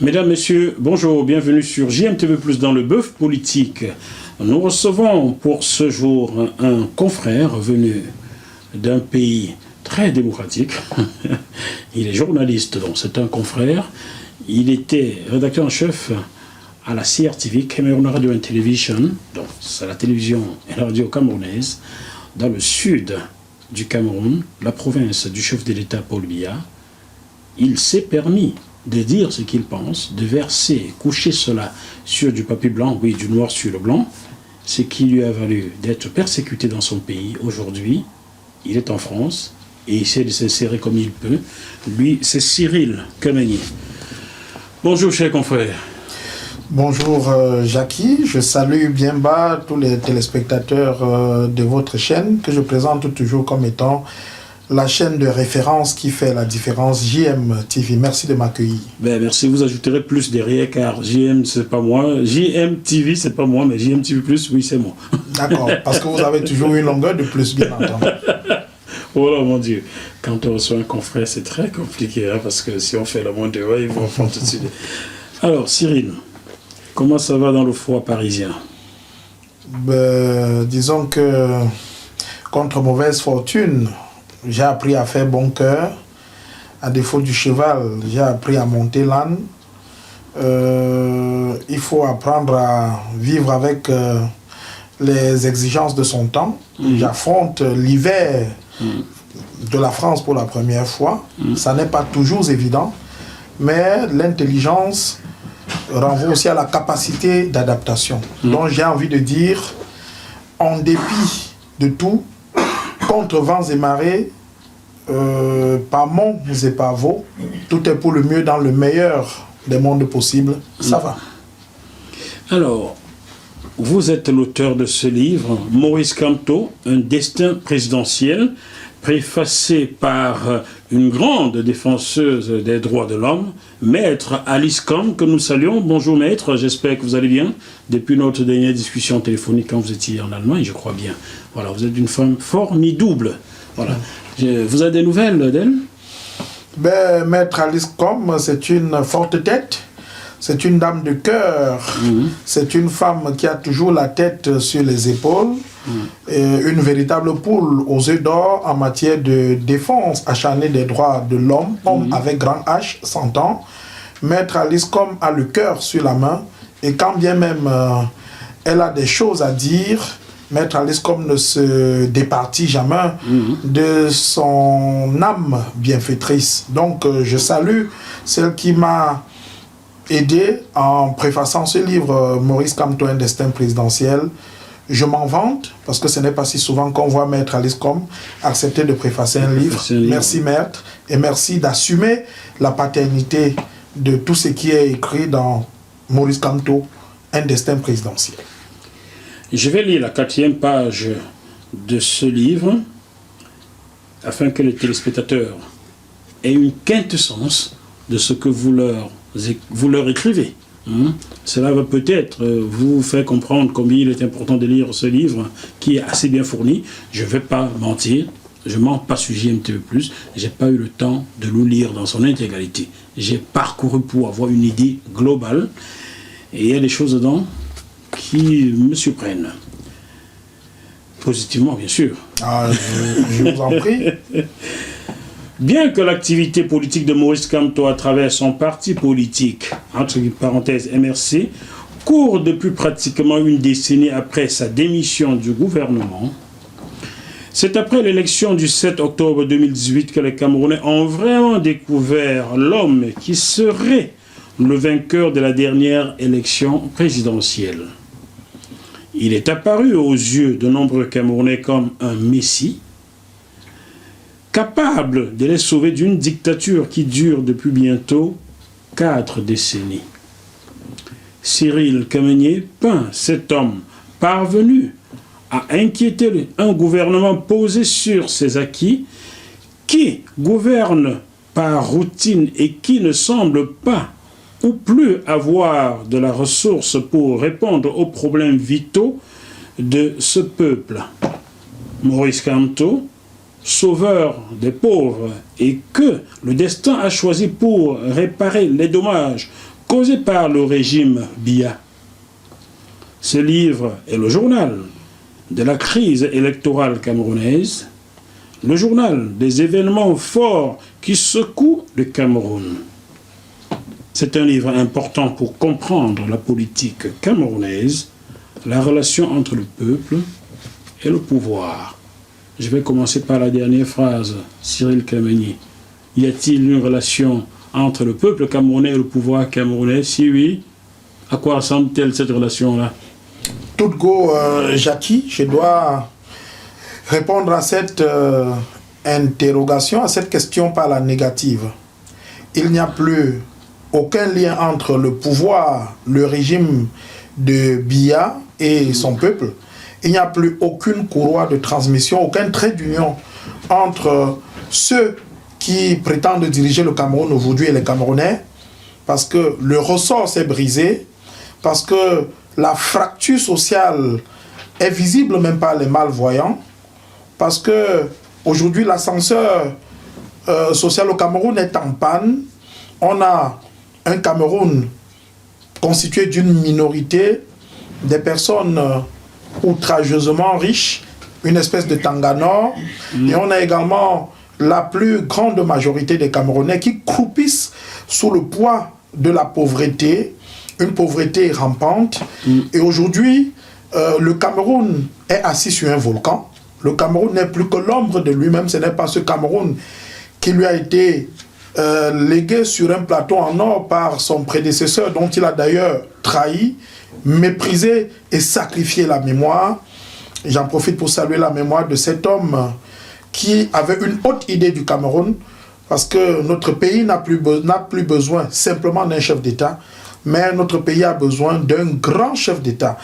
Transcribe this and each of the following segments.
Mesdames, Messieurs, bonjour, bienvenue sur JMTV+, dans le bœuf politique. Nous recevons pour ce jour un confrère venu d'un pays très démocratique. Il est journaliste, donc c'est un confrère. Il était rédacteur en chef à la CRTV, Cameroun Radio and Television, donc c'est la télévision et la radio camerounaise, dans le sud du Cameroun, la province du chef de l'État Paul Biya. Il s'est permis de dire ce qu'il pense, de verser, coucher cela sur du papier blanc, oui, du noir sur le blanc, ce qui lui a valu d'être persécuté dans son pays. Aujourd'hui, il est en France et il essaie de s'insérer comme il peut. Lui, c'est Cyril Kamenyi. Bonjour, cher confrère. Bonjour, Jackie. Je salue bien bas tous les téléspectateurs de votre chaîne, que je présente toujours comme étant la chaîne de référence qui fait la différence, JMTV. Merci de m'accueillir. Ben, merci, vous ajouterez plus derrière, car JM, c'est pas moi. JMTV, c'est pas moi, mais JMTV+, oui, c'est moi. D'accord, parce que vous avez toujours une longueur de plus, bien entendu. Oh là, mon Dieu. Quand on reçoit un confrère, c'est très compliqué, hein, parce que si on fait la moindre erreur, ils vont prendre tout de suite. Alors, Cyril, comment ça va dans le froid parisien? Ben, disons que, contre mauvaise fortune, j'ai appris à faire bon cœur. À défaut du cheval, j'ai appris à monter l'âne. Il faut apprendre à vivre avec les exigences de son temps. J'affronte l'hiver de la France pour la première fois. Ça n'est pas toujours évident, mais l'intelligence renvoie aussi à la capacité d'adaptation. Donc j'ai envie de dire, en dépit de tout, contre vents et marées, par monts et par vaux, tout est pour le mieux dans le meilleur des mondes possibles. Ça va. Alors, vous êtes l'auteur de ce livre, Maurice Kamto, Un destin présidentiel, préfacé par une grande défenseuse des droits de l'homme, Maître Alice Kam, que nous saluons. Bonjour Maître, j'espère que vous allez bien. Depuis notre dernière discussion téléphonique quand vous étiez en Allemagne, je crois bien. Voilà, vous êtes une femme formidable. Voilà. Vous avez des nouvelles d'elle? Ben, Maître Alice Kam, c'est une forte tête. C'est une dame de cœur. C'est une femme qui a toujours la tête sur les épaules. Et une véritable poule aux œufs d'or en matière de défense acharnée des droits de l'homme, homme avec grand H, s'entend. Maître Alice Kam a le cœur sur la main. Et quand bien même elle a des choses à dire, Maître Alice Kam ne se départit jamais de son âme bienfaitrice. Donc je salue celle qui m'a aidé en préfaçant ce livre, Maurice Kamto, Un destin présidentiel. Je m'en vante, parce que ce n'est pas si souvent qu'on voit Maître Alice Kam accepter de préfacer un livre. Merci Maître, et merci d'assumer la paternité de tout ce qui est écrit dans Maurice Kamto, Un destin présidentiel. Je vais lire la 4e page de ce livre, afin que les téléspectateurs aient une quintessence de ce que vous leur écrivez. Cela va peut-être vous faire comprendre combien il est important de lire ce livre qui est assez bien fourni. Je ne vais pas mentir, je ne mens pas sur JMTV+, je n'ai pas eu le temps de le lire dans son intégralité. J'ai parcouru pour avoir une idée globale et il y a des choses dedans qui me surprennent. Positivement, bien sûr. Ah, je vous en prie. Bien que l'activité politique de Maurice Kamto à travers son parti politique, entre parenthèses MRC, court depuis pratiquement une décennie après sa démission du gouvernement, c'est après l'élection du 7 octobre 2018 que les Camerounais ont vraiment découvert l'homme qui serait le vainqueur de la dernière élection présidentielle. Il est apparu aux yeux de nombreux Camerounais comme un messie, capable de les sauver d'une dictature qui dure depuis bientôt 4 décennies. Cyril Kamenyi peint cet homme parvenu à inquiéter un gouvernement posé sur ses acquis, qui gouverne par routine et qui ne semble pas ou plus avoir de la ressource pour répondre aux problèmes vitaux de ce peuple. Maurice Kamto, sauveur des pauvres, et que le destin a choisi pour réparer les dommages causée par le régime Biya. Ce livre est le journal de la crise électorale camerounaise, le journal des événements forts qui secouent le Cameroun. C'est un livre important pour comprendre la politique camerounaise, la relation entre le peuple et le pouvoir. Je vais commencer par la dernière phrase, Cyril Kameni. Y a-t-il une relation entre le peuple camerounais et le pouvoir camerounais? Si oui, à quoi ressemble-t-elle cette relation-là? Toutgo Jackie, je dois répondre à cette interrogation, à cette question par la négative. Il n'y a plus aucun lien entre le pouvoir, le régime de Biya et son peuple. Il n'y a plus aucune courroie de transmission, aucun trait d'union entre ceux qui prétendent diriger le Cameroun aujourd'hui et les Camerounais, parce que le ressort s'est brisé, parce que la fracture sociale est visible même par les malvoyants, parce que aujourd'hui l'ascenseur social au Cameroun est en panne. On a un Cameroun constitué d'une minorité, des personnes outrageusement riches, une espèce de Tanganor, et on a également la plus grande majorité des Camerounais qui croupissent sous le poids de la pauvreté, une pauvreté rampante. Et aujourd'hui, le Cameroun est assis sur un volcan. Le Cameroun n'est plus que l'ombre de lui-même. Ce n'est pas ce Cameroun qui lui a été légué sur un plateau en or par son prédécesseur, dont il a d'ailleurs trahi, méprisé et sacrifié la mémoire. J'en profite pour saluer la mémoire de cet homme qui avait une haute idée du Cameroun, parce que notre pays n'a plus besoin simplement d'un chef d'État, mais notre pays a besoin d'un grand chef d'État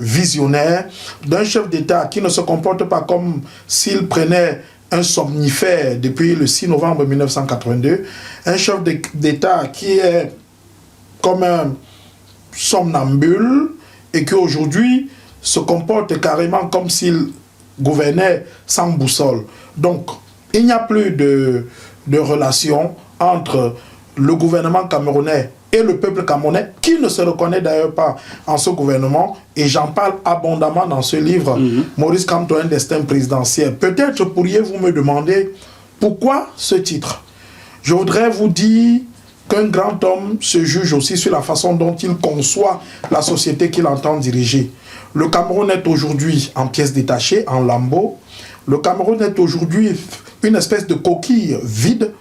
visionnaire, d'un chef d'État qui ne se comporte pas comme s'il prenait un somnifère depuis le 6 novembre 1982, un chef d'État qui est comme un somnambule et qui aujourd'hui se comporte carrément comme s'il gouvernait sans boussole. Donc, il n'y a plus de relation entre le gouvernement camerounais et le peuple camerounais, qui ne se reconnaît d'ailleurs pas en ce gouvernement, et j'en parle abondamment dans ce livre, Maurice Kamto, un destin présidentiel. Peut-être pourriez-vous me demander pourquoi ce titre. Je voudrais vous dire qu'un grand homme se juge aussi sur la façon dont il conçoit la société qu'il entend diriger. Le Cameroun est aujourd'hui en pièces détachées, en lambeaux. Le Cameroun est aujourd'hui une espèce de coquille vide,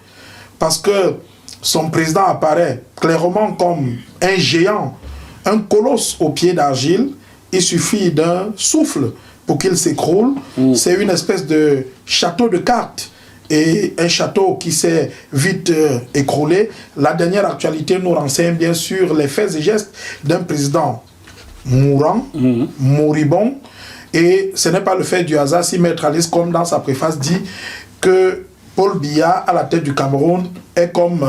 parce que son président apparaît clairement comme un géant, un colosse aux pieds d'argile. Il suffit d'un souffle pour qu'il s'écroule. C'est une espèce de château de cartes, et un château qui s'est vite écroulé. La dernière actualité nous renseigne bien sûr les faits et gestes d'un président mourant, moribond, et ce n'est pas le fait du hasard si Maître Alice, comme dans sa préface, dit que Paul Biya, à la tête du Cameroun, est comme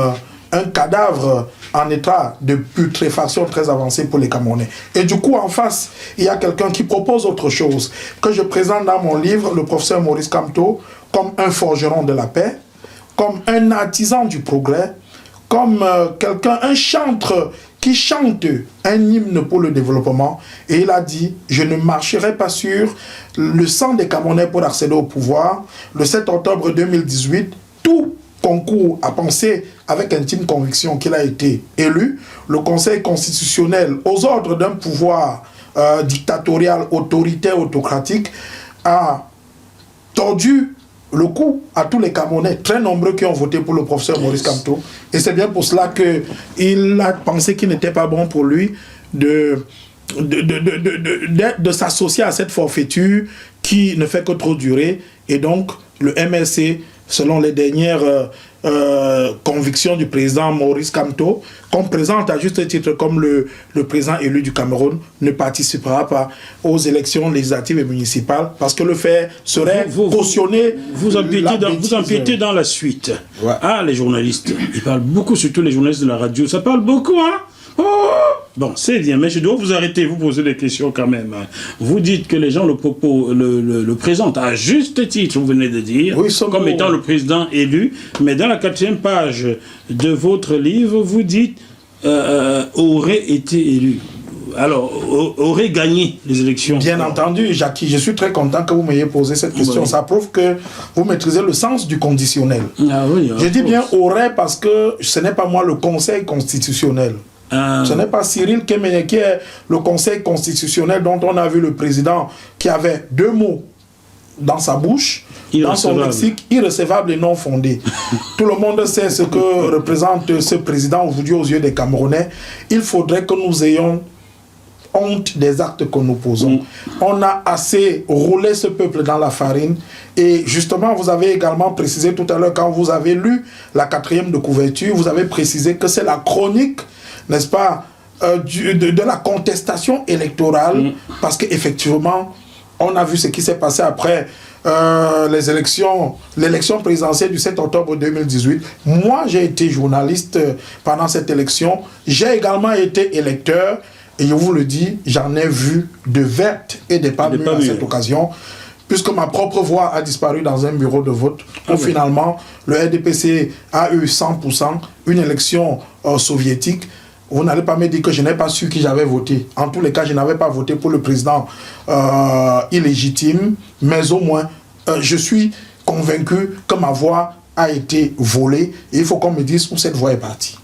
un cadavre en état de putréfaction très avancé pour les Camerounais. Et du coup, en face, il y a quelqu'un qui propose autre chose, que je présente dans mon livre, le professeur Maurice Kamto, comme un forgeron de la paix, comme un artisan du progrès, comme quelqu'un, un chantre qui chante un hymne pour le développement. Et il a dit, je ne marcherai pas sur le sang des Camerounais pour accéder au pouvoir. Le 7 octobre 2018, tout concourt à penser avec intime conviction qu'il a été élu. Le Conseil constitutionnel, aux ordres d'un pouvoir dictatorial, autoritaire, autocratique, a tordu le coup à tous les Camerounais, très nombreux qui ont voté pour le professeur Maurice Kamto. Et c'est bien pour cela qu'il a pensé qu'il n'était pas bon pour lui de s'associer à cette forfaiture qui ne fait que trop durer. Et donc, le MLC, selon les dernières convictions du président Maurice Kamto, qu'on présente à juste titre comme le président élu du Cameroun, ne participera pas aux élections législatives et municipales, parce que le fait serait cautionné. Vous empiétez dans la suite. Ouais. Ah, les journalistes, ils parlent beaucoup, surtout les journalistes de la radio, ça parle beaucoup, hein? Oh, bon, c'est bien, mais je dois vous arrêter, vous poser des questions quand même. Vous dites que les gens le présentent à juste titre, vous venez de dire, oui, comme étant le président élu, mais dans la 4e page de votre livre, vous dites aurait été élu, alors aurait gagné les élections. Bien entendu, Jackie, je suis très content que vous m'ayez posé cette question. Oui. Ça prouve que vous maîtrisez le sens du conditionnel. Ah oui, Je dis bien aurait parce que ce n'est pas moi le Conseil constitutionnel. Ce n'est pas Cyril Kéményé qui est le Conseil constitutionnel dont on a vu le président qui avait 2 mots dans sa bouche, dans son lexique, irrecevable et non fondé. Tout le monde sait ce que représente ce président aujourd'hui aux yeux des Camerounais. Il faudrait que nous ayons honte des actes que nous posons. On a assez roulé ce peuple dans la farine. Et justement, vous avez également précisé tout à l'heure, quand vous avez lu la 4e de couverture, vous avez précisé que c'est la chronique, n'est-ce pas, de la contestation électorale, parce qu'effectivement, on a vu ce qui s'est passé après l'élection présidentielle du 7 octobre 2018. Moi, j'ai été journaliste pendant cette élection. J'ai également été électeur. Et je vous le dis, j'en ai vu de vertes et des pas mûres à cette occasion, puisque ma propre voix a disparu dans un bureau de vote. Finalement, le RDPC a eu 100%, une élection soviétique. Vous n'allez pas me dire que je n'ai pas su qui j'avais voté. En tous les cas, je n'avais pas voté pour le président illégitime, mais au moins, je suis convaincu que ma voix a été volée. Et il faut qu'on me dise où cette voix est partie.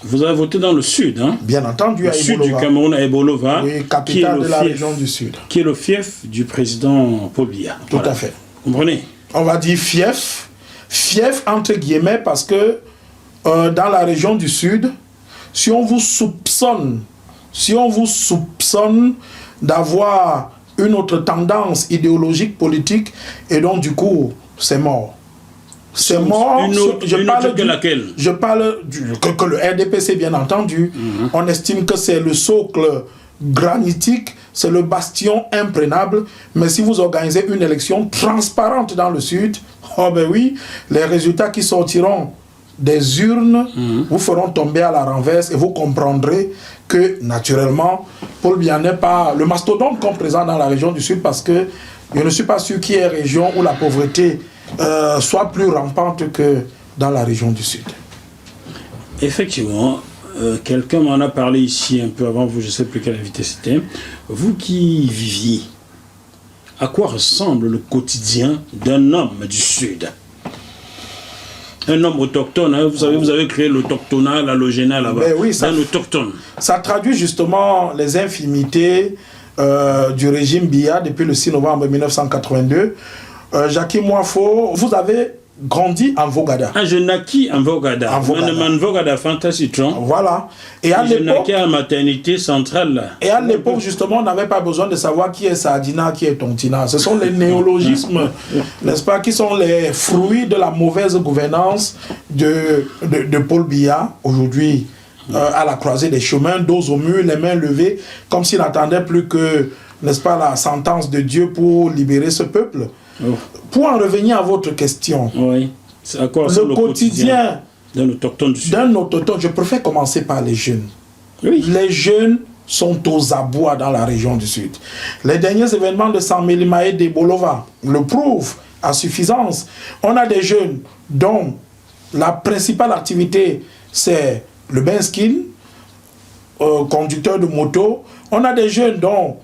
Vous avez voté dans le sud, hein? Bien entendu, à Ebolova. Sud du Cameroun, à Ebolova, oui, capitale de la région du sud. Qui est le fief du président Paul Biya. Tout à fait. Vous comprenez? On va dire fief entre guillemets, parce que dans la région du sud, si on vous soupçonne d'avoir une autre tendance idéologique, politique, et donc du coup, c'est mort. C'est mort. Je parle que le RDPC, bien entendu. On estime que c'est le socle granitique, c'est le bastion imprégnable. Mais si vous organisez une élection transparente dans le sud, oh ben oui, les résultats qui sortiront des urnes vous feront tomber à la renverse et vous comprendrez que, naturellement, Paul Biya n'est pas le mastodonte qu'on présente dans la région du sud, parce que je ne suis pas sûr qu'il y ait région où la pauvreté soit plus rampante que dans la région du sud. Effectivement, quelqu'un m'en a parlé ici un peu avant vous, je ne sais plus quel invité c'était. Vous qui viviez, à quoi ressemble le quotidien d'un homme du sud? Un homme autochtone, hein, vous savez, vous avez créé l'autochtonat, l'allogénat là-bas. Oui, un autochtone. Ça traduit justement les infimités du régime Biya depuis le 6 novembre 1982. Jackie Moifo, vous avez grandi en Vogada. Ah, je naquis en Vogada. En Vogada, fantasitron. Voilà. Et à l'époque, je naquis à la maternité centrale. Là. Et à l'époque, justement, on n'avait pas besoin de savoir qui est Sardina, qui est Tontina. Ce sont les néologismes, n'est-ce pas, qui sont les fruits de la mauvaise gouvernance de Paul Biya, aujourd'hui, à la croisée des chemins, dos au mur, les mains levées, comme s'il n'attendait plus que, n'est-ce pas, la sentence de Dieu pour libérer ce peuple. Pour en revenir à votre question, oui. À quoi le quotidien d'un autochtone du sud. Je préfère commencer par les jeunes. Oui. Les jeunes sont aux abois dans la région du sud. Les derniers événements de Saint-Mélimaë d'Ebolova le prouvent à suffisance. On a des jeunes dont la principale activité c'est le benskin, conducteur de moto. On a des jeunes dont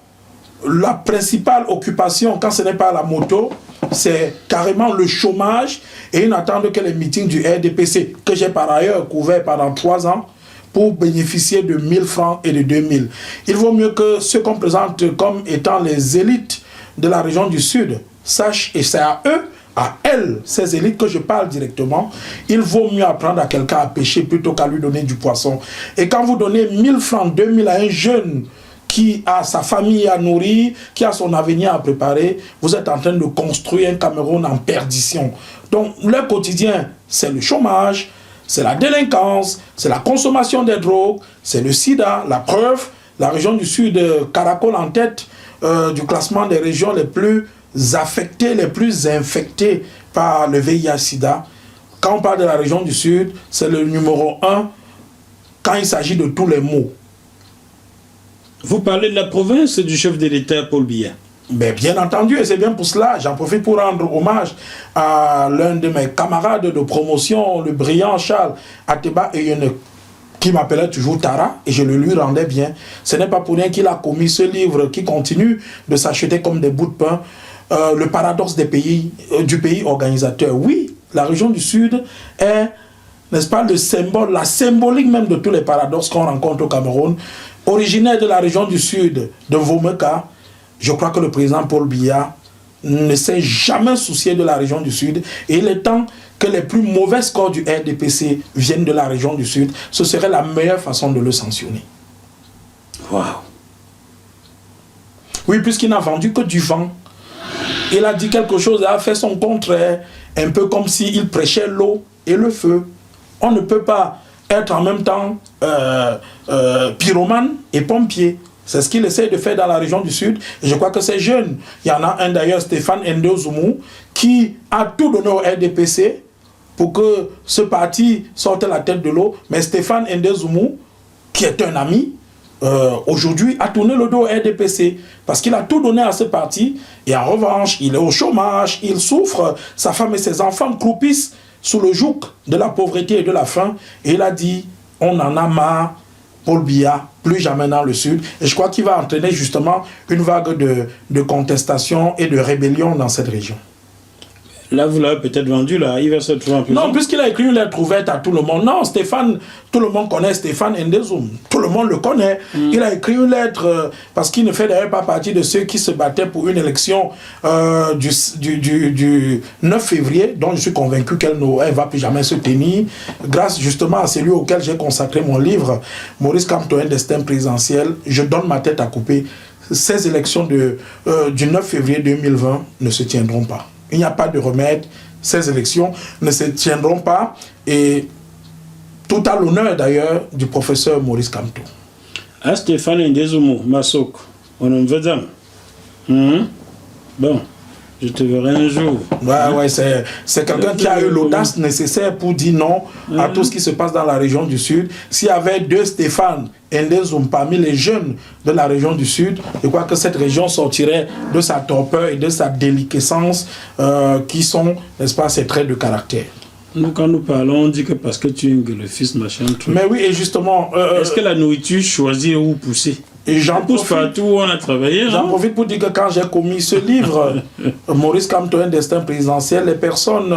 la principale occupation, quand ce n'est pas la moto, c'est carrément le chômage, et ils n'attendent que les meetings du RDPC, que j'ai par ailleurs couvert pendant 3 ans, pour bénéficier de 1000 francs et de 2000. Il vaut mieux que ceux qu'on présente comme étant les élites de la région du Sud sachent, et c'est à eux, à elles, ces élites que je parle directement, il vaut mieux apprendre à quelqu'un à pêcher plutôt qu'à lui donner du poisson. Et quand vous donnez 1000 francs, 2000 à un jeune qui a sa famille à nourrir, qui a son avenir à préparer, vous êtes en train de construire un Cameroun en perdition. Donc, leur quotidien, c'est le chômage, c'est la délinquance, c'est la consommation des drogues, c'est le sida. La preuve, la région du Sud caracole en tête du classement des régions les plus affectées, les plus infectées par le VIH-Sida. Quand on parle de la région du Sud, c'est le numéro 1 quand il s'agit de tous les maux. Vous parlez de la province du chef de l'État, Paul Biya? Bien entendu, et c'est bien pour cela, j'en profite pour rendre hommage à l'un de mes camarades de promotion, le brillant Charles Ateba Eyene, qui m'appelait toujours Tara, et je le lui rendais bien. Ce n'est pas pour rien qu'il a commis ce livre qui continue de s'acheter comme des bouts de pain. Le paradoxe des pays, du pays organisateur. Oui, la région du Sud est, n'est-ce pas, le symbole, la symbolique même de tous les paradoxes qu'on rencontre au Cameroun. Originaire de la région du Sud, de Vomeka, je crois que le président Paul Biya ne s'est jamais soucié de la région du Sud. Et il est temps que les plus mauvais scores du RDPC viennent de la région du Sud. Ce serait la meilleure façon de le sanctionner. Waouh. Oui, puisqu'il n'a vendu que du vent. Il a dit quelque chose et a fait son contraire. Un peu comme s'il prêchait l'eau et le feu. On ne peut pas être en même temps pyromane et pompier. C'est ce qu'il essaie de faire dans la région du Sud. Et je crois que c'est jeune. Il y en a un d'ailleurs, Stéphane Ndezoumou, qui a tout donné au RDPC pour que ce parti sorte la tête de l'eau. Mais Stéphane Ndezoumou, qui est un ami, aujourd'hui a tourné le dos au RDPC parce qu'il a tout donné à ce parti. Et en revanche, il est au chômage, il souffre. Sa femme et ses enfants croupissent sous le joug de la pauvreté et de la faim. Et il a dit, on en a marre, Paul Biya, plus jamais dans le Sud. Et je crois qu'il va entraîner justement une vague de contestation et de rébellion dans cette région. Là, vous l'avez peut-être vendu, là. Il va se trouver en prison. Non, puisqu'il a écrit une lettre ouverte à tout le monde. Non, Stéphane, tout le monde connaît Stéphane Ndezoum. Tout le monde le connaît. Il a écrit une lettre parce qu'il ne fait d'ailleurs pas partie de ceux qui se battaient pour une élection du 9 février, dont je suis convaincu qu'elle ne va plus jamais se tenir, grâce justement à celui auquel j'ai consacré mon livre, Maurice Kamto, un destin présidentiel. Je donne ma tête à couper. Ces élections du 9 février 2020 ne se tiendront pas. Il n'y a pas de remède, ces élections ne se tiendront pas, et tout à l'honneur d'ailleurs du professeur Maurice Kamto. Ah, Stéphane Ndezoumou, Masok, on en veut dire. Bon, je te verrai un jour. Ouais, c'est quelqu'un qui a eu l'audace nécessaire pour dire non à tout ce qui se passe dans la région du Sud. S'il y avait deux Stéphane Ndezoum parmi les jeunes de la région du Sud, je crois que cette région sortirait de sa torpeur et de sa déliquescence qui sont, n'est-ce pas, ses traits de caractère. Nous, quand nous parlons, on dit que parce que tu es le fils, machin, truc. Mais oui, et justement... est-ce que la nourriture choisit où pousser? Et j'en pousse partout où on a travaillé. J'en profite pour dire que quand j'ai commis ce livre, Maurice Kamto, un destin présidentiel, les personnes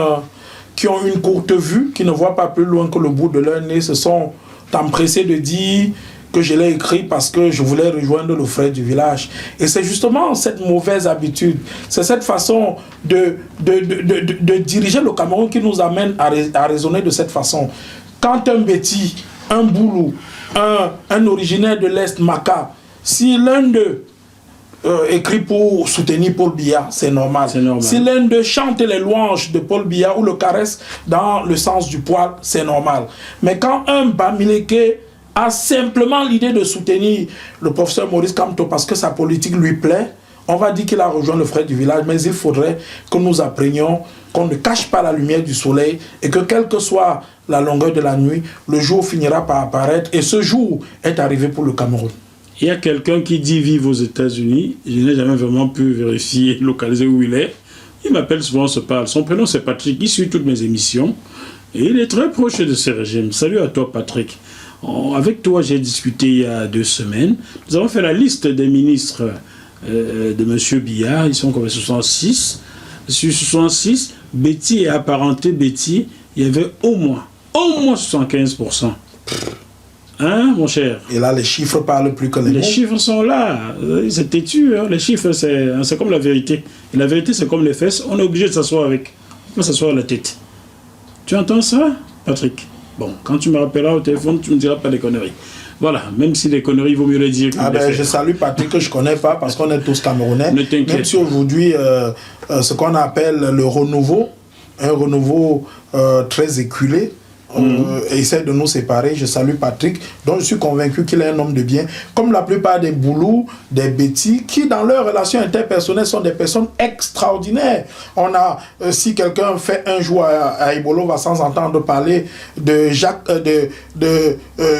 qui ont une courte vue, qui ne voient pas plus loin que le bout de leur nez, se sont empressées de dire que je l'ai écrit parce que je voulais rejoindre le frère du village. Et c'est justement cette mauvaise habitude, c'est cette façon de diriger le Cameroun qui nous amène à raisonner de cette façon. Quand un Béti, un Boulou, un originaire de l'Est, Maka, si l'un d'eux écrit pour soutenir Paul Biya, c'est normal. Si l'un d'eux chante les louanges de Paul Biya ou le caresse dans le sens du poil, c'est normal. Mais quand un Bamileke a simplement l'idée de soutenir le professeur Maurice Kamto parce que sa politique lui plaît, on va dire qu'il a rejoint le frère du village, mais il faudrait que nous apprenions qu'on ne cache pas la lumière du soleil et que quelle que soit la longueur de la nuit, le jour finira par apparaître, et ce jour est arrivé pour le Cameroun. Il y a quelqu'un qui dit vivre aux États-Unis. Je n'ai jamais vraiment pu vérifier, localiser où il est. Il m'appelle souvent, on se parle. Son prénom c'est Patrick, il suit toutes mes émissions et il est très proche de ce régime. Salut à toi Patrick. Avec toi j'ai discuté il y a 2 semaines. Nous avons fait la liste des ministres de M. Biya. Ils sont comme 66. Sur 66, Betty et apparenté Betty, il y avait au moins 75%. Hein, mon cher? Et là, les chiffres parlent plus que les mots. Les chiffres sont là. C'est têtu. Hein. Les chiffres, c'est comme la vérité. Et la vérité, c'est comme les fesses. On est obligé de s'asseoir avec. On peut s'asseoir à la tête. Tu entends ça, Patrick? Bon, quand tu me rappelleras au téléphone, tu ne me diras pas des conneries. Voilà, même si les conneries, il vaut mieux les dire que les faire. Je salue Patrick, que je ne connais pas, parce qu'on est tous Camerounais. Ne t'inquiète. Même si aujourd'hui, ce qu'on appelle le renouveau, un renouveau très éculé, essaie de nous séparer. Je salue Patrick, dont je suis convaincu qu'il est un homme de bien, comme la plupart des Boulous, des Bétis, qui dans leurs relations interpersonnelles sont des personnes extraordinaires. On a, si quelqu'un fait un jour à Ibolo, va sans entendre parler de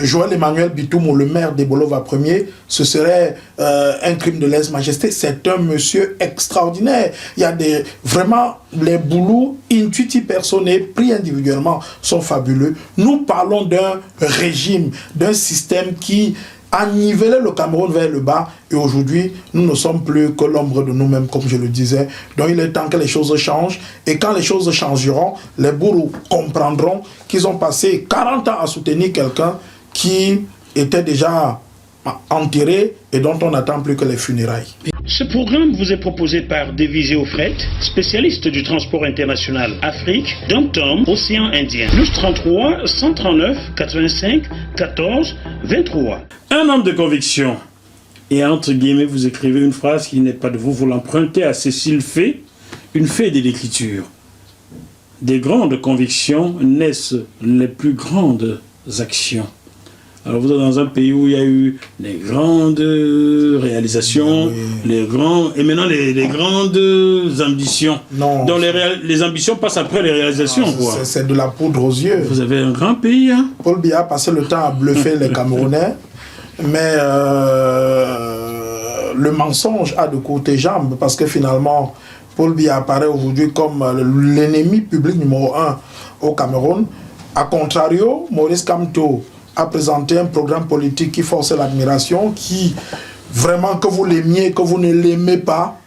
Joël Emmanuel Bitoumou, le maire d'Ibolova Ier, ce serait un crime de lèse-majesté. C'est un monsieur extraordinaire. Il y a vraiment les Boulous, intuitifs personnels, pris individuellement, sont fabuleux. nébuleux. Nous parlons d'un régime, d'un système qui a nivelé le Cameroun vers le bas. Et aujourd'hui, nous ne sommes plus que l'ombre de nous-mêmes, comme je le disais. Donc il est temps que les choses changent. Et quand les choses changeront, les bourreaux comprendront qu'ils ont passé 40 ans à soutenir quelqu'un qui était déjà enterré et dont on n'attend plus que les funérailles. Ce programme vous est proposé par Devisé au fret, spécialiste du transport international Afrique, Dom-Tom, Océan Indien. Plus 33 139 85 14 23. Un homme de conviction. Et entre guillemets, vous écrivez une phrase qui n'est pas de vous, vous l'empruntez à Cécile Fay, une fée de l'écriture. Des grandes convictions naissent les plus grandes actions. Alors vous êtes dans un pays où il y a eu les grandes réalisations, les grands, et maintenant les grandes ambitions. Non. Donc les ambitions passent après les réalisations. C'est de la poudre aux yeux. Vous avez un grand pays. Hein? Paul Biya a passé le temps à bluffer les Camerounais, mais le mensonge a de courtes jambes, parce que finalement, Paul Biya apparaît aujourd'hui comme l'ennemi public numéro 1 au Cameroun. A contrario, Maurice Kamto a présenté un programme politique qui forçait l'admiration, qui, vraiment, que vous l'aimiez, que vous ne l'aimez pas,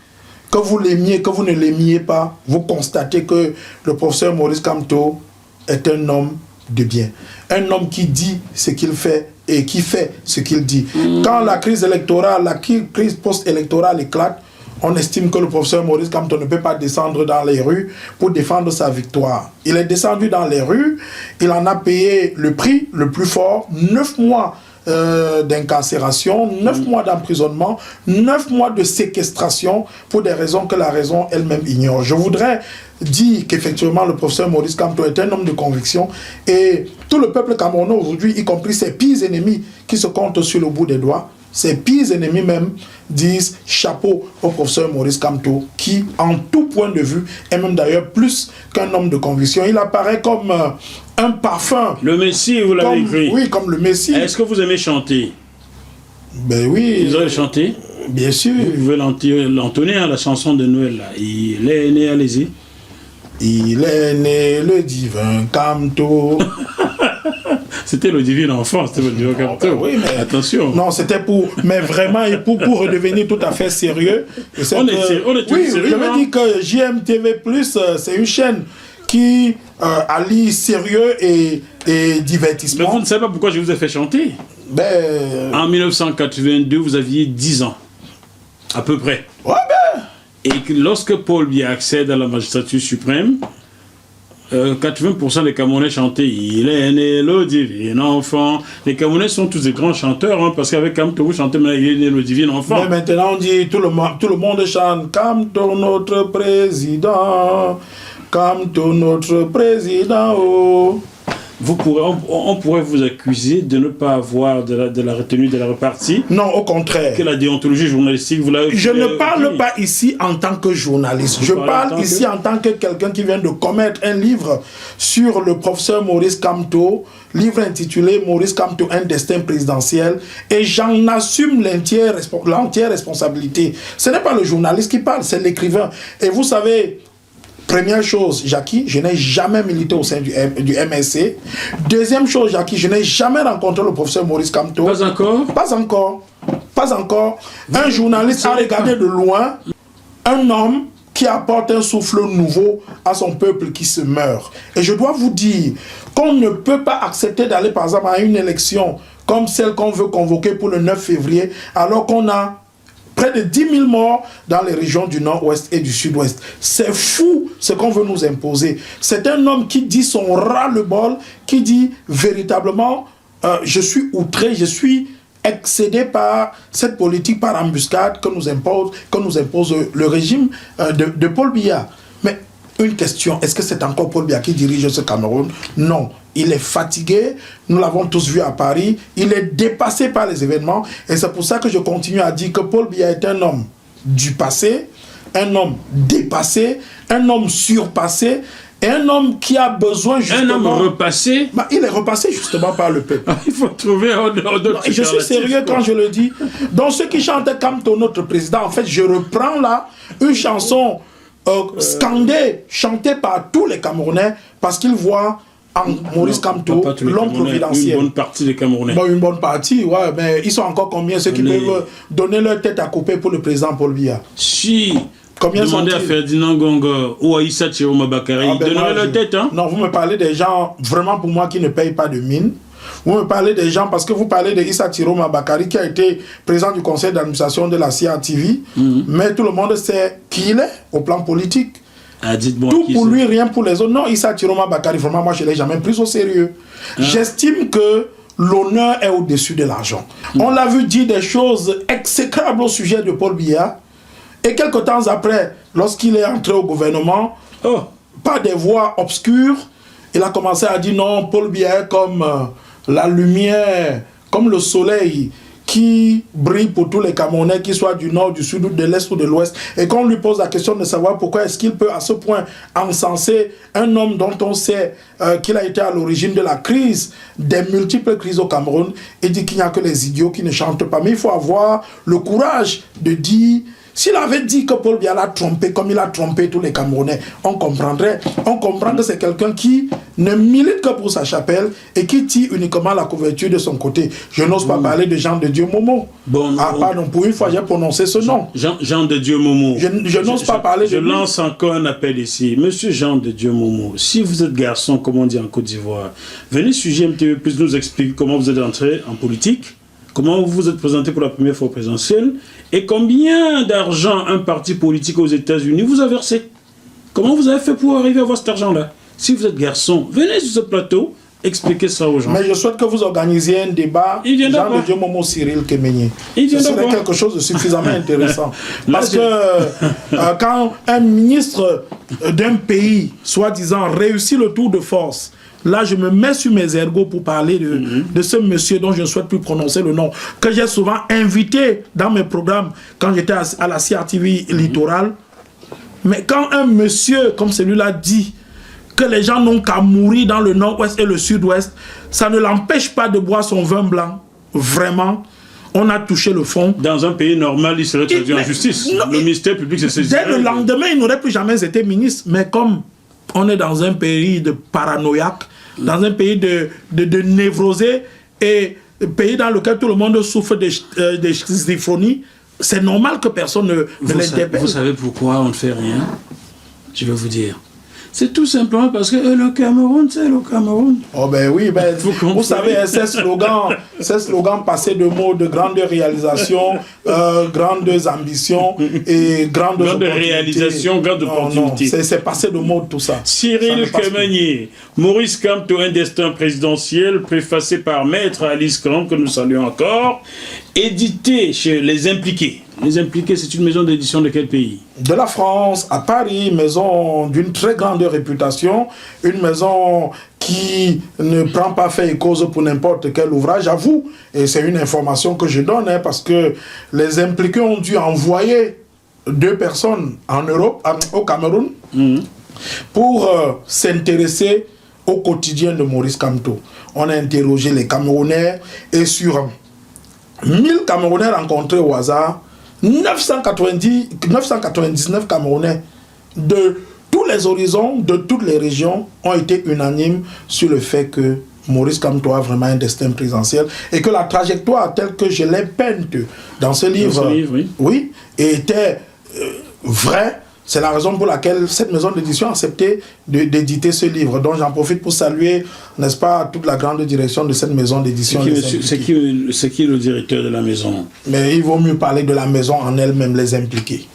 que vous l'aimiez, que vous ne l'aimiez pas, vous constatez que le professeur Maurice Kamto est un homme de bien. Un homme qui dit ce qu'il fait et qui fait ce qu'il dit. Quand la crise électorale, la crise post-électorale éclate, on estime que le professeur Maurice Kamto ne peut pas descendre dans les rues pour défendre sa victoire. Il est descendu dans les rues, il en a payé le prix le plus fort, 9 mois d'incarcération, 9 mois d'emprisonnement, 9 mois de séquestration pour des raisons que la raison elle-même ignore. Je voudrais dire qu'effectivement le professeur Maurice Kamto est un homme de conviction et tout le peuple camerounais aujourd'hui, y compris ses pires ennemis qui se comptent sur le bout des doigts, ses pires ennemis même disent chapeau au professeur Maurice Kamto qui, en tout point de vue, est même d'ailleurs plus qu'un homme de conviction. Il apparaît comme un parfum. Le Messie, vous l'avez écrit. Oui, comme le Messie. Est-ce que vous aimez chanter? Ben oui. Vous allez chanter? Bien sûr. Vous pouvez l'entonner, hein, la chanson de Noël. Là. Il est né, allez-y. Il est né le divin Kamto. C'était le divin enfant, c'était le divin Kamto. Oui, mais attention. Non, c'était pour, mais vraiment, pour redevenir tout à fait sérieux. On est oui, sérieux. Je me dis que JMTV+, c'est une chaîne qui allie sérieux et divertissement. Mais vous ne savez pas pourquoi je vous ai fait chanter? Ben... En 1982, vous aviez 10 ans, à peu près. Ouais, ben... Et que lorsque Paul Biya accède à la magistrature suprême, 80% des Camerounais chantaient « Il est né le divin enfant ». Les Camerounais sont tous des grands chanteurs, hein, parce qu'avec Kamto, vous chantez maintenant « Il est né le divin enfant ». Mais maintenant, on dit, tout le monde chante « Kamto, notre président, Kamto, notre président, oh ». On pourrait vous accuser de ne pas avoir de la retenue de la répartie. Non, au contraire. Que la déontologie journalistique, vous l'avez... Je ne parle pas ici en tant que journaliste. Je parle ici en tant que quelqu'un qui vient de commettre un livre sur le professeur Maurice Kamto, livre intitulé Maurice Kamto, un destin présidentiel, et j'en assume l'entière responsabilité. Ce n'est pas le journaliste qui parle, c'est l'écrivain. Et vous savez... Première chose, Jackie, je n'ai jamais milité au sein du MSC. Deuxième chose, Jackie, je n'ai jamais rencontré le professeur Maurice Kamto. Pas encore? Pas encore. Pas encore. Un journaliste a regardé de loin un homme qui apporte un souffle nouveau à son peuple qui se meurt. Et je dois vous dire qu'on ne peut pas accepter d'aller par exemple à une élection comme celle qu'on veut convoquer pour le 9 février alors qu'on a près de 10 000 morts dans les régions du nord-ouest et du sud-ouest. C'est fou ce qu'on veut nous imposer. C'est un homme qui dit son ras-le-bol, qui dit véritablement je suis outré, je suis excédé par cette politique par embuscade que nous impose le régime de Paul Biya. Mais une question, est-ce que c'est encore Paul Biya qui dirige ce Cameroun? Non. Il est fatigué, nous l'avons tous vu à Paris, il est dépassé par les événements et c'est pour ça que je continue à dire que Paul Biya est un homme du passé, un homme dépassé, un homme surpassé et un homme qui a besoin justement... Un homme repassé? Bah, il est repassé justement par le peuple. Il faut trouver d'autres... Je suis sérieux quand je le dis. Donc ceux qui chantent Kamto, notre président, en fait je reprends là une chanson scandée, chantée par tous les Camerounais parce qu'ils voient en Maurice Kamto, l'homme providentiel. Une bonne partie des Camerounais. Bon, une bonne partie, ouais, mais ils sont encore combien ceux qui peuvent donner leur tête à couper pour le président Paul Biya? Si combien demandez à Ferdinand Gongo ou à Issa Chiroma Bakary, ils donneraient leur tête. Hein? Non, vous me parlez des gens, vraiment pour moi, qui ne payent pas de mine. Vous me parlez des gens, parce que vous parlez de Issa Chiroma Bakary, qui a été président du conseil d'administration de la CRTV, mais tout le monde sait qui il est au plan politique. Ah, tout pour lui, rien pour les autres. Non, Issa Chiroma Bakary, vraiment, moi, je ne l'ai jamais pris au sérieux. J'estime que l'honneur est au-dessus de l'argent. On l'a vu dire des choses exécrables au sujet de Paul Biya. Et quelques temps après, lorsqu'il est entré au gouvernement, par des voix obscures, il a commencé à dire non, Paul Biya est comme la lumière, comme le soleil qui brille pour tous les Camerounais, qu'ils soient du nord, du sud, ou de l'est ou de l'ouest. Et qu'on lui pose la question de savoir pourquoi est-ce qu'il peut à ce point encenser un homme dont on sait qu'il a été à l'origine de la crise, des multiples crises au Cameroun, et dit qu'il n'y a que les idiots qui ne chantent pas. Mais il faut avoir le courage de dire... S'il avait dit que Paul Biya l'a trompé comme il a trompé tous les Camerounais, on comprendrait. On comprend que c'est quelqu'un qui ne milite que pour sa chapelle et qui tire uniquement la couverture de son côté. Je n'ose pas parler de Jean de Dieu Momo. Bon, pardon, pour une fois j'ai prononcé ce nom. Jean de Dieu Momo. Je n'ose pas parler de lui. Je lance encore un appel ici. Monsieur Jean de Dieu Momo, si vous êtes garçon, comme on dit en Côte d'Ivoire, venez sur GMTV plus nous expliquer comment vous êtes entré en politique. Comment vous vous êtes présenté pour la première fois présidentielle et combien d'argent un parti politique aux États-Unis vous a versé? Comment vous avez fait pour arriver à avoir cet argent-là? Si vous êtes garçon, venez sur ce plateau, expliquez ça aux gens. Mais je souhaite que vous organisiez un débat Jean de Dieu Momo Cyril Kemenye. Ce serait quelque chose de suffisamment intéressant. Parce que quand un ministre d'un pays, soi-disant, réussit le tour de force, là, je me mets sur mes ergots pour parler de ce monsieur dont je ne souhaite plus prononcer le nom, que j'ai souvent invité dans mes programmes quand j'étais à la CRTV littorale. Mais quand un monsieur comme celui-là dit que les gens n'ont qu'à mourir dans le nord-ouest et le sud-ouest, ça ne l'empêche pas de boire son vin blanc. Vraiment, on a touché le fond. Dans un pays normal, il serait traduit en justice. Le ministère public se saisirait. Dès le lendemain, il n'aurait plus jamais été ministre. Mais comme on est dans un pays de paranoïaque, dans un pays de névrosés et un pays dans lequel tout le monde souffre de schizophrénie, c'est normal que personne ne l'interpelle. Vous savez pourquoi on ne fait rien? Je vais vous dire. C'est tout simplement parce que le Cameroun, c'est le Cameroun. Oh ben oui, ben, vous savez, ces slogans passés de mots de grandes réalisations, grandes ambitions et grandes réalisations, grandes opportunités. C'est passé de mots tout ça. Cyril Kemenye, Maurice Kamto, un destin présidentiel, préfacé par Maître Alice Kamp, que nous saluons encore, édité chez Les Impliqués. Les Impliqués, c'est une maison d'édition de quel pays? De la France, à Paris, maison d'une très grande réputation, une maison qui ne prend pas fait et cause pour n'importe quel ouvrage, j'avoue, et c'est une information que je donne, parce que les Impliqués ont dû envoyer 2 personnes en Europe, au Cameroun, pour s'intéresser au quotidien de Maurice Kamto. On a interrogé les Camerounais, et sur 1000 Camerounais rencontrés au hasard, 999 Camerounais de tous les horizons, de toutes les régions, ont été unanimes sur le fait que Maurice Kamto a vraiment un destin présidentiel et que la trajectoire telle que je l'ai peinte dans ce livre, oui, était vraie. C'est la raison pour laquelle cette maison d'édition a accepté d'éditer ce livre. Donc j'en profite pour saluer, n'est-ce pas, toute la grande direction de cette maison d'édition. C'est qui le directeur de la maison? Mais il vaut mieux parler de la maison en elle-même, Les Impliqués.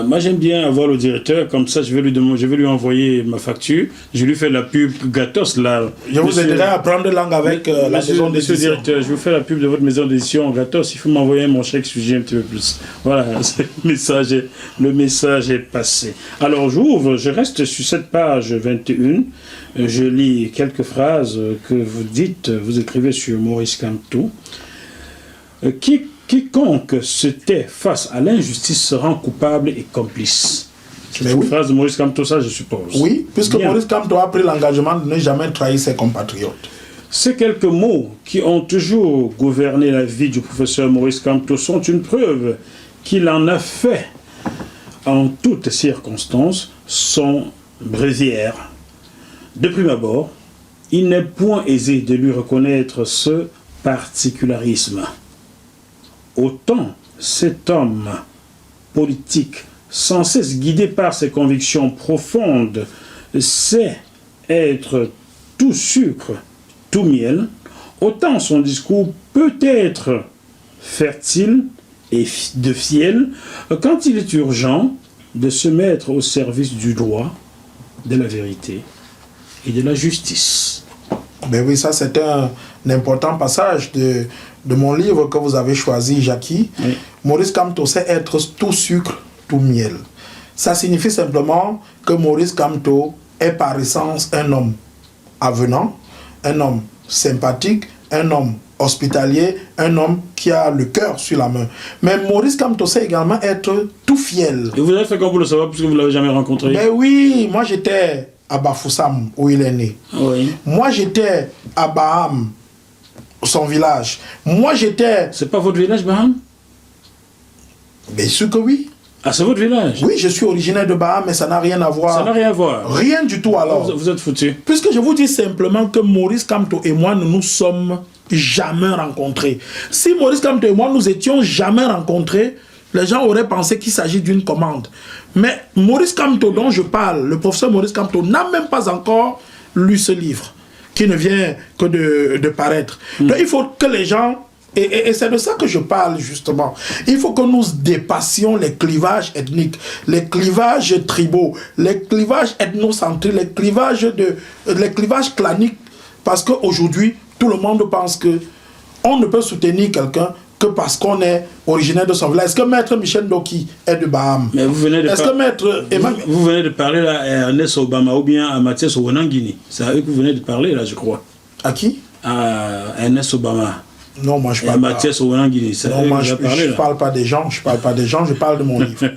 Moi j'aime bien avoir le directeur, comme ça je vais lui envoyer ma facture, je lui fais la pub gratos là. Je vous aiderai à prendre langue avec la maison d'édition. Monsieur le directeur, je vous fais la pub de votre maison d'édition gratos, il faut m'envoyer mon chèque sujet un petit peu plus. Voilà, le message est passé. Alors je reste sur cette page 21, je lis quelques phrases que vous écrivez sur Maurice Kamto. Quiconque se tait face à l'injustice se rend coupable et complice. C'est une phrase de Maurice Kamto, ça je suppose. Oui, puisque Maurice Kamto a pris l'engagement de ne jamais trahir ses compatriotes. Ces quelques mots qui ont toujours gouverné la vie du professeur Maurice Kamto sont une preuve qu'il en a fait en toutes circonstances son bréviaire. De prime abord, il n'est point aisé de lui reconnaître ce particularisme. Autant cet homme politique, sans cesse guidé par ses convictions profondes, sait être tout sucre, tout miel, autant son discours peut être fertile et de fiel quand il est urgent de se mettre au service du droit, de la vérité et de la justice. Ben oui, ça c'est un important passage de mon livre que vous avez choisi, Jackie. Oui. Maurice Kamto sait être tout sucre, tout miel. Ça signifie simplement que Maurice Kamto est par essence un homme avenant, un homme sympathique, un homme hospitalier, un homme qui a le cœur sur la main. Mais Maurice Kamto sait également être tout fiel. Et vous avez fait comment pour le savoir puisque vous ne l'avez jamais rencontré? Ben oui, moi j'étais à Bafoussam, où il est né. Oui. Moi j'étais à Baham, son village. Moi j'étais... C'est pas votre village, Baham? Bien sûr que oui. Ah, c'est votre village? Oui, je suis originaire de Baham, mais ça n'a rien à voir. Ça n'a rien à voir. Rien du tout alors. Vous êtes foutu. Puisque je vous dis simplement que Maurice Kamto et moi, nous nous sommes jamais rencontrés. Si Maurice Kamto et moi, nous étions jamais rencontrés, les gens auraient pensé qu'il s'agit d'une commande. Mais Maurice Kamto dont je parle, le professeur Maurice Kamto, n'a même pas encore lu ce livre, qui ne vient que de paraître. Donc il faut que les gens... Et c'est de ça que je parle justement. Il faut que nous dépassions les clivages ethniques, les clivages tribaux, les clivages ethnocentriques, les clivages claniques. Parce qu'aujourd'hui, tout le monde pense que on ne peut soutenir quelqu'un que parce qu'on est originaire de son village. Est-ce que Maître Michel Ndoki est de Baham? Mais vous venez de vous venez de parler là à Ernest Obama ou bien à Mathias Ouanangini. C'est à eux que vous venez de parler là, je crois. À qui? À Ernest Obama. Non, moi je parle pas. Mathias Ouanangini. Non, moi je parle pas des gens. Je parle pas des gens. Je parle de mon livre.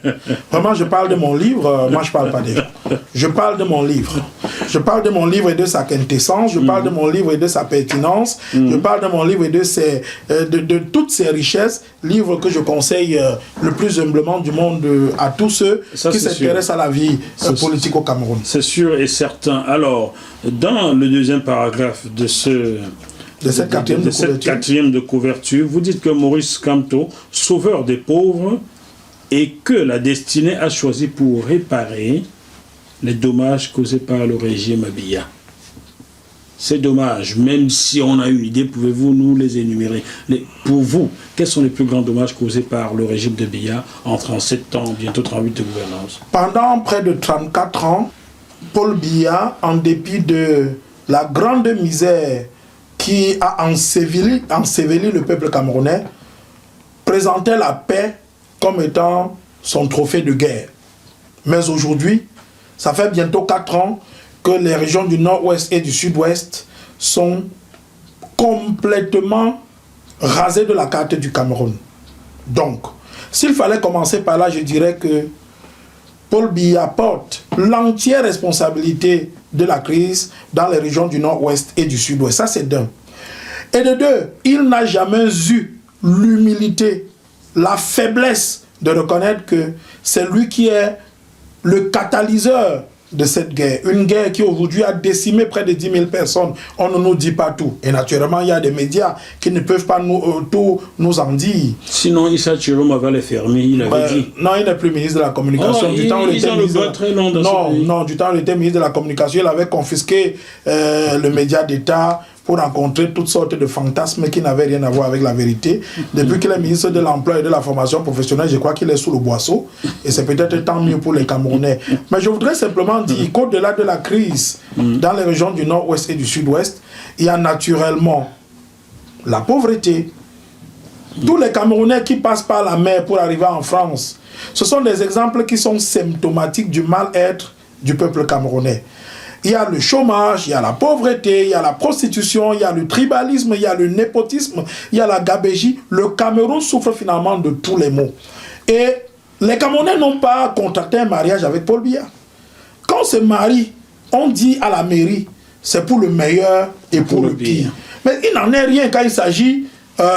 Vraiment, je parle de mon livre. Moi, je parle pas des gens. Je parle de mon livre. Je parle de mon livre et de sa quintessence. Je parle de mon livre et de sa pertinence. Je parle de mon livre et de toutes ses richesses. Livre que je conseille le plus humblement du monde à tous ceux qui s'intéressent à la vie politique au Cameroun. C'est sûr et certain. Alors, dans le deuxième paragraphe de cette quatrième de couverture, vous dites que Maurice Kamto, sauveur des pauvres, et que la destinée a choisi pour réparer les dommages causés par le régime Biya. Ces dommages, même si on a une idée, pouvez-vous nous les énumérer? Pour vous, quels sont les plus grands dommages causés par le régime de Biya en 37 ans, bientôt 38 de gouvernance? Pendant près de 34 ans, Paul Biya, en dépit de la grande misère qui a enseveli le peuple camerounais, présentait la paix comme étant son trophée de guerre. Mais aujourd'hui, ça fait bientôt 4 ans que les régions du nord-ouest et du sud-ouest sont complètement rasées de la carte du Cameroun. Donc, s'il fallait commencer par là, je dirais que Paul Biya porte l'entière responsabilité de la crise dans les régions du nord-ouest et du sud-ouest. Ça, c'est d'un. Et de deux, il n'a jamais eu l'humilité, la faiblesse de reconnaître que c'est lui qui est le catalyseur de cette guerre. Une guerre qui aujourd'hui a décimé près de 10 000 personnes. On ne nous dit pas tout. Et naturellement, il y a des médias qui ne peuvent pas tout nous en dire. Sinon, Issa Tchirom avait les fermer, il avait dit. Non, il n'est plus ministre de la Communication. Du temps où il était ministre de la Communication, il avait confisqué le média d'État pour rencontrer toutes sortes de fantasmes qui n'avaient rien à voir avec la vérité. Depuis qu'il est ministre de l'Emploi et de la Formation professionnelle, je crois qu'il est sous le boisseau. Et c'est peut-être tant mieux pour les Camerounais. Mais je voudrais simplement dire qu'au-delà de la crise dans les régions du nord-ouest et du sud-ouest, il y a naturellement la pauvreté. Tous les Camerounais qui passent par la mer pour arriver en France, ce sont des exemples qui sont symptomatiques du mal-être du peuple camerounais. Il y a le chômage, il y a la pauvreté, il y a la prostitution, il y a le tribalisme, il y a le népotisme, il y a la gabégie. Le Cameroun souffre finalement de tous les maux. Et les Camerounais n'ont pas contracté un mariage avec Paul Biya. Quand on se marie, on dit à la mairie, c'est pour le meilleur et pour le pire. Mais il n'en est rien quand il s'agit,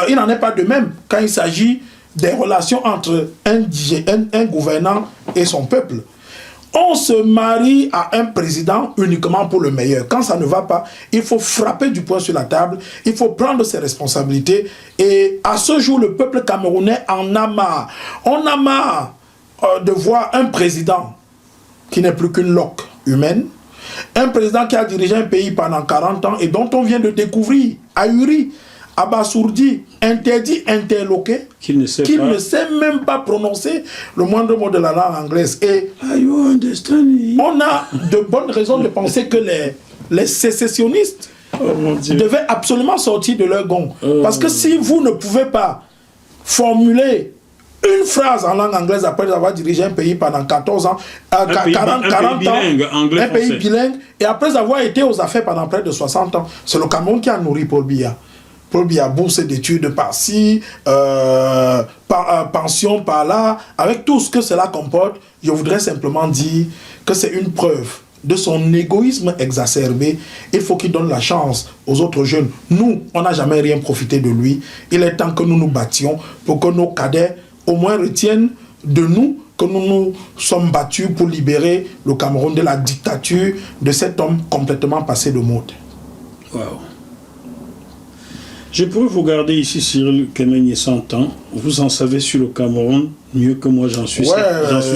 il n'en est pas de même quand il s'agit des relations entre un gouvernant et son peuple. On se marie à un président uniquement pour le meilleur. Quand ça ne va pas, il faut frapper du poing sur la table, il faut prendre ses responsabilités. Et à ce jour, le peuple camerounais en a marre. On a marre de voir un président qui n'est plus qu'une loque humaine, un président qui a dirigé un pays pendant 40 ans et dont on vient de découvrir, ahuri, abasourdi, interdit, interloqué, qu'il ne sait même pas prononcer le moindre mot de la langue anglaise. Et on a de bonnes raisons de penser que les sécessionnistes devaient absolument sortir de leur gond. Parce que si vous ne pouvez pas formuler une phrase en langue anglaise après avoir dirigé un pays pendant 14 ans, 40 ans, un pays bilingue, et après avoir été aux affaires pendant près de 60 ans, c'est le Cameroun qui a nourri Paul Biya. Paul Biya, bourse d'études par-ci, pension par-là, avec tout ce que cela comporte. Je voudrais simplement dire que c'est une preuve de son égoïsme exacerbé. Il faut qu'il donne la chance aux autres jeunes. Nous, on n'a jamais rien profité de lui. Il est temps que nous nous battions pour que nos cadets au moins retiennent de nous que nous nous sommes battus pour libérer le Cameroun de la dictature de cet homme complètement passé de mode. Wow. Je pourrais vous garder ici, Cyril Kemenye, 100 ans. Vous en savez sur le Cameroun mieux que moi, j'en suis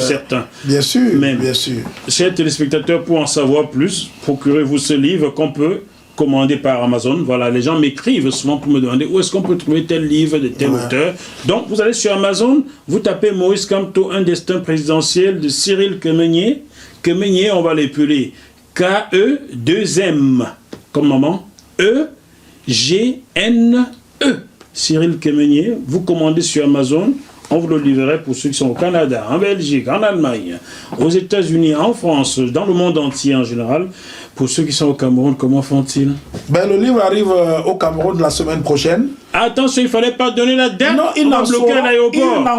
certain. Bien sûr, mais, bien sûr. Chers téléspectateurs, pour en savoir plus, procurez-vous ce livre qu'on peut commander par Amazon. Voilà, les gens m'écrivent souvent pour me demander où est-ce qu'on peut trouver tel livre de tel auteur. Donc, vous allez sur Amazon, vous tapez Maurice Kamto, un destin présidentiel de Cyril Kemenye. Kemenye, on va l'épeler K-E-2-M, comme maman, E-G-N-E. Cyril Kemenye, vous commandez sur Amazon, on vous le livrerait pour ceux qui sont au Canada, en Belgique, en Allemagne, aux États-Unis, en France, dans le monde entier en général. Pour ceux qui sont au Cameroun, comment font-ils? Le livre arrive au Cameroun la semaine prochaine. Attention, il ne fallait pas donner la date. Non, ils n'en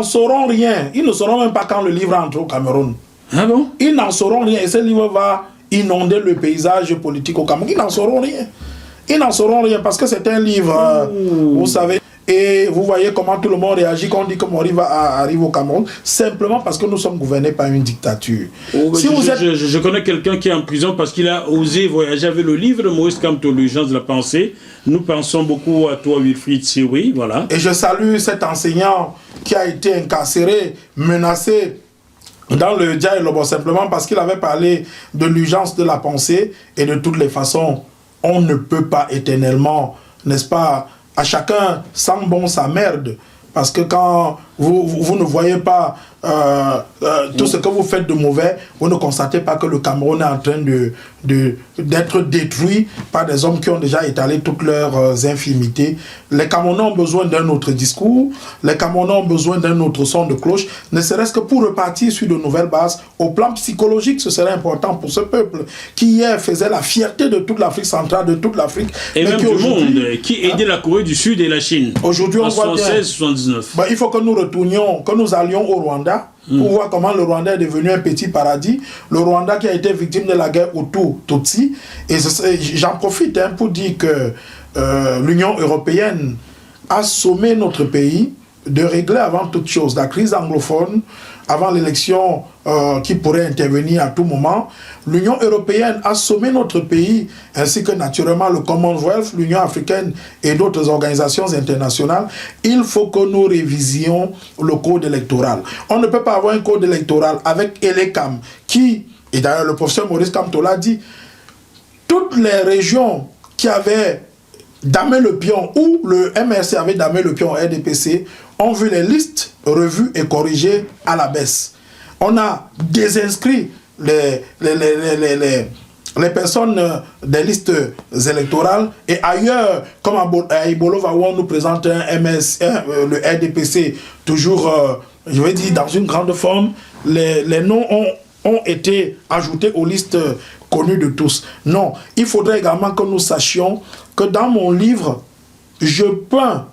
sauront rien. Ils ne sauront même pas quand le livre entre au Cameroun. Ah bon? Ils n'en sauront rien. Et ce livre va inonder le paysage politique au Cameroun. Ils n'en sauront rien. Ils n'en sauront rien parce que c'est un livre, vous savez. Et vous voyez comment tout le monde réagit quand on dit que mon livre arrive au Cameroun, simplement parce que nous sommes gouvernés par une dictature. Je connais quelqu'un qui est en prison parce qu'il a osé voyager avec le livre de Maurice Kamto, L'urgence de la pensée. Nous pensons beaucoup à toi, Wilfried Tsiwi, voilà. Et je salue cet enseignant qui a été incarcéré, menacé dans le dialogue, simplement parce qu'il avait parlé de l'urgence de la pensée. Et de toutes les façons, on ne peut pas éternellement, n'est-ce pas, à chacun sent bon sa merde. Parce que quand vous ne voyez pas tout ce que vous faites de mauvais, vous ne constatez pas que le Cameroun est en train d'être détruit par des hommes qui ont déjà étalé toutes leurs infimités. Les Camerounais ont besoin d'un autre discours, les Camerounais ont besoin d'un autre son de cloche, ne serait-ce que pour repartir sur de nouvelles bases. Au plan psychologique, ce serait important pour ce peuple qui hier faisait la fierté de toute l'Afrique centrale, de toute l'Afrique. Et même du monde, qui aidait la Corée du Sud et la Chine. Aujourd'hui, on voit bien. 76-79. Il faut que nous retournions, que nous allions au Rwanda pour voir comment le Rwanda est devenu un petit paradis. Le Rwanda qui a été victime de la guerre Hutu-Tutsi. Et j'en profite pour dire que l'Union européenne a sommé notre pays de régler avant toute chose la crise anglophone, avant l'élection qui pourrait intervenir à tout moment. L'Union européenne a sommé notre pays, ainsi que naturellement le Commonwealth, l'Union africaine et d'autres organisations internationales. Il faut que nous révisions le code électoral. On ne peut pas avoir un code électoral avec Elecam qui, et d'ailleurs le professeur Maurice Kamto l'a dit, toutes les régions qui avaient damé le pion, ou le MRC avait damé le pion au RDPC, ont vu les listes revues et corrigées à la baisse. On a désinscrit les personnes des listes électorales, et ailleurs, comme à Ibolova, où on nous présente un MRC, le RDPC, toujours, je vais dire, dans une grande forme, les noms ont été ajoutés aux listes connues de tous. Non, il faudrait également que nous sachions que dans mon livre, je peins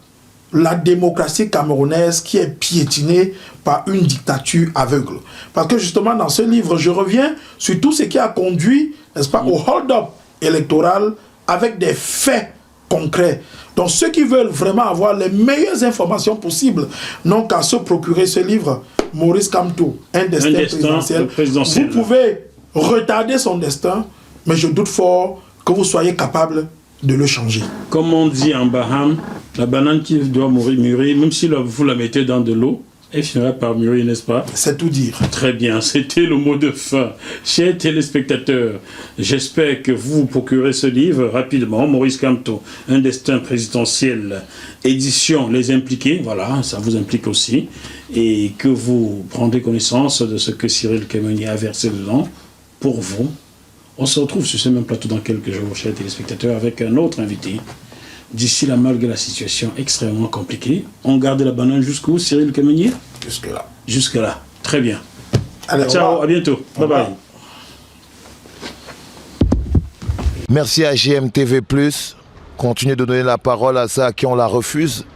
la démocratie camerounaise qui est piétinée par une dictature aveugle. Parce que justement, dans ce livre, je reviens sur tout ce qui a conduit, n'est-ce pas, au hold-up électoral avec des faits concrets. Donc ceux qui veulent vraiment avoir les meilleures informations possibles n'ont qu'à se procurer ce livre Maurice Kamto un destin présidentiel, vous pouvez retarder son destin, mais je doute fort que vous soyez capable de le changer. Comme on dit en Baham, la banane qui doit mûrir, même si vous la mettez dans de l'eau, elle finira par mûrir, n'est-ce pas? C'est tout dire. Très bien, c'était le mot de fin. Chers téléspectateurs, j'espère que vous procurez ce livre rapidement. Maurice Kamto, un destin présidentiel, édition Les Impliqués, voilà, ça vous implique aussi, et que vous prendrez connaissance de ce que Cyril Kemeunier a versé dedans pour vous. On se retrouve sur ce même plateau dans quelques jours, chers téléspectateurs, avec un autre invité. D'ici là, malgré la situation extrêmement compliquée, on garde la banane jusqu'où, Cyril Kemeunier? Jusque-là. Jusque-là. Très bien. Allez, ciao, à bientôt. Bye bye. Merci à GMTV+. Continuez de donner la parole à ceux à qui on la refuse.